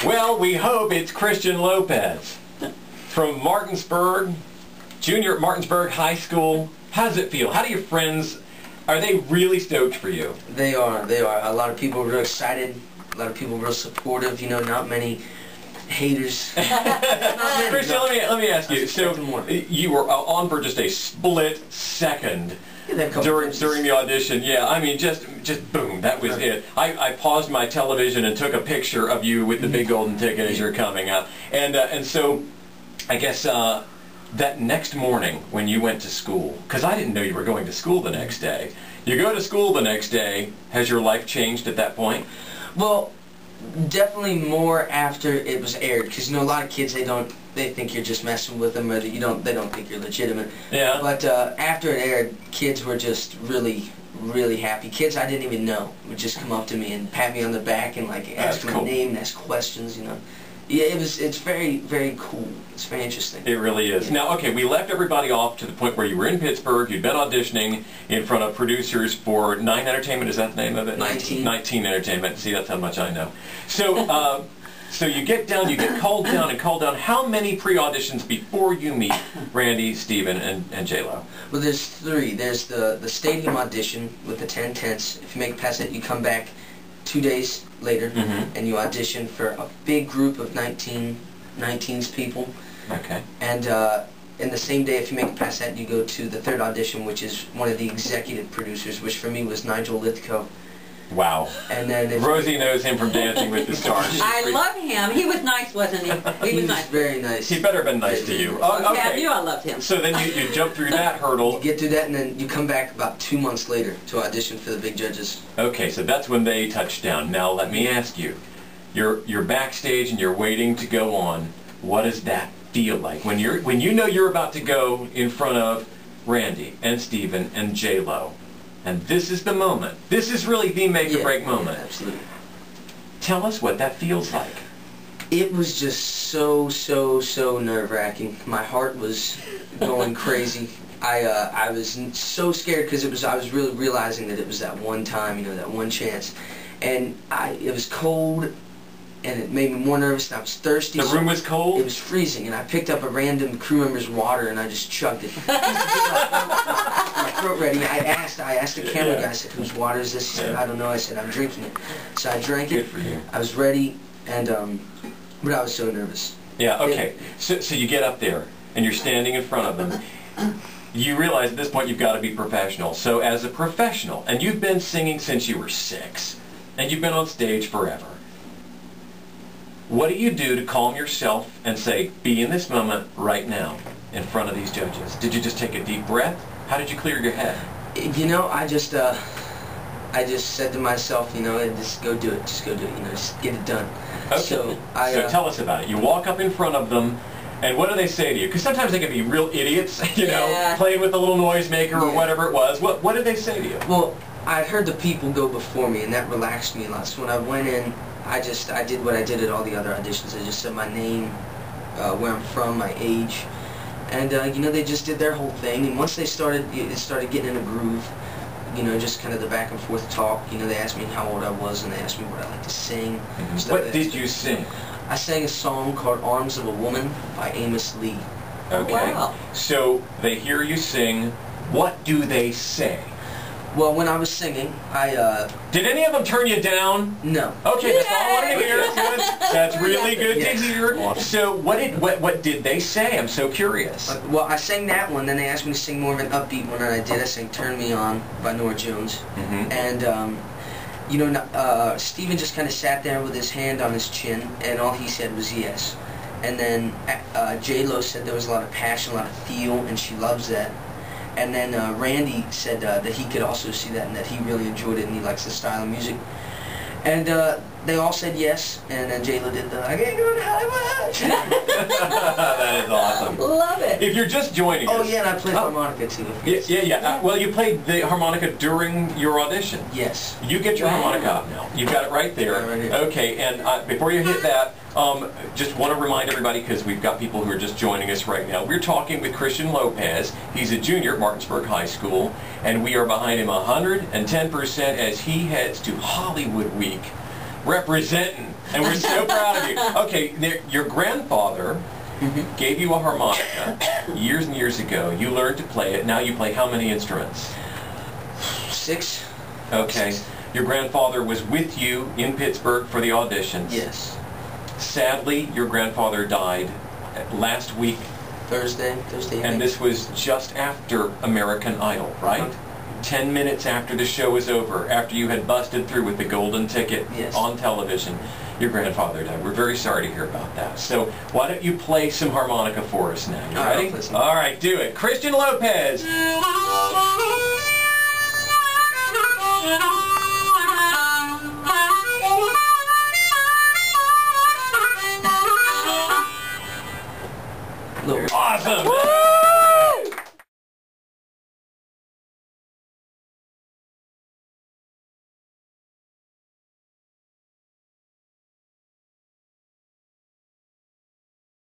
Well, we hope it's Christian Lopez from Martinsburg, junior at Martinsburg High School. How does it feel? How do your friends, are they really stoked for you? They are. A lot of people are real excited. A lot of people are real supportive. You know, not many haters. Christian, let me ask you. So you were on for just a split second during the audition. Yeah, I mean, just boom, that was it. I paused my television and took a picture of you with the big golden ticket as you're coming out. And so I guess that next morning when you went to school, because I didn't know you were going to school the next day. You go to school the next day. Has your life changed at that point? Well, definitely more after it was aired, because you know a lot of kids they think you're just messing with them, or that they don't think you're legitimate. Yeah. But after it aired, kids were just really happy. Kids I didn't even know would just come up to me and pat me on the back and like ask my name and ask questions. You know. Yeah, it's very cool. It's very interesting. It really is. Yeah. Now, okay, we left everybody off to the point where you were in Pittsburgh, you'd been auditioning in front of producers for 9 Entertainment, is that the name of it? 19. 19 Entertainment. See, that's how much I know. So, so you get down, you get called down and called down. How many pre-auditions before you meet Randy, Steven, and J-Lo? Well, there's 3. There's the stadium audition with the 10 tents. If you make it past it, you come back 2 days later, and you audition for a big group of 19s people. Okay. And in the same day, if you make it past that, you go to the 3rd audition, which is one of the executive producers, which for me was Nigel Lithgow. Wow. And then Rosie knows him from Dancing with the Stars. I love him. He was nice, wasn't he? He was nice. Very nice. He better have been nice to you. Oh, okay. Yeah, I loved him. So then you jump through that hurdle. You get through that, and then you come back about 2 months later to audition for the big judges. Okay, so that's when they touch down. Now let me ask you, you're backstage and you're waiting to go on. What does that feel like when you know you're about to go in front of Randy and Steven and J-Lo? And this is the moment. This is really the make-or-break moment. Yeah, absolutely. Tell us what that feels like. It was just so nerve-wracking. My heart was going crazy. I was so scared because I was really realizing that it was that one time, you know, that one chance. And it was cold, and it made me more nervous, and I was thirsty. The room was cold? It was freezing, and I picked up a random crew member's water, and I just chugged it. My throat ready. I asked the camera guy, I said, whose water is this? He said, I don't know. I said, I'm drinking it. So I drank it. Good for you. I was ready, and but I was so nervous. Yeah, okay. So you get up there, and you're standing in front of them. You realize at this point you've got to be professional. So as a professional, and you've been singing since you were 6, and you've been on stage forever, what do you do to calm yourself and say, be in this moment right now in front of these judges? Did you just take a deep breath? How did you clear your head? You know, I just said to myself, you know, just go do it. Just go do it. You know, just get it done. Okay. So tell us about it. You walk up in front of them, and what do they say to you? Because sometimes they can be real idiots, you know, playing with the little noisemaker or whatever it was. What did they say to you? Well, I heard the people go before me, and that relaxed me a lot. So when I went in, I did what I did at all the other auditions. I just said my name, where I'm from, my age, and you know, they just did their whole thing. And once it started getting in a groove, you know, just kind of the back and forth talk. You know, they asked me how old I was, and they asked me what I like to sing. What did you sing? I sang a song called "Arms of a Woman" by Amos Lee. Okay. Wow. So they hear you sing. What do they say? Well, when I was singing, Did any of them turn you down? No. Okay, that's all I wanted to hear. That's really good to hear. So what did they say? I'm so curious. Well, I sang that one, then they asked me to sing more of an upbeat one, and I did. I sang "Turn Me On" by Norah Jones. And, you know, Steven just kind of sat there with his hand on his chin, and all he said was yes. And then J-Lo said there was a lot of passion, a lot of feel, and she loves that. And then Randy said that he could also see that, and that he really enjoyed it, and he likes the style of music. And they all said yes, and then J-Lo did the "I can't go to Hollywood." That is awesome. Love it. If you're just joining us. Oh yeah, and I played harmonica too. Yeah. Well, you played the harmonica during your audition. Yes. You get your harmonica out now. You've got it right there. Right here. Okay, and before you hit that, just want to remind everybody, because we've got people who are just joining us right now. We're talking with Christian Lopez. He's a junior at Martinsburg High School, and we are behind him 110% as he heads to Hollywood Week representing, and we're so proud of you. Okay, your grandfather gave you a harmonica years and years ago. You learned to play it. Now you play how many instruments? 6. Okay. 6. Your grandfather was with you in Pittsburgh for the auditions. Yes. Sadly, your grandfather died last week. Thursday. And this was just after American Idol, right? 10 minutes after the show was over, after you had busted through with the golden ticket on television, your grandfather died. We're very sorry to hear about that. So why don't you play some harmonica for us now? You ready? All right, do it. Christian Lopez.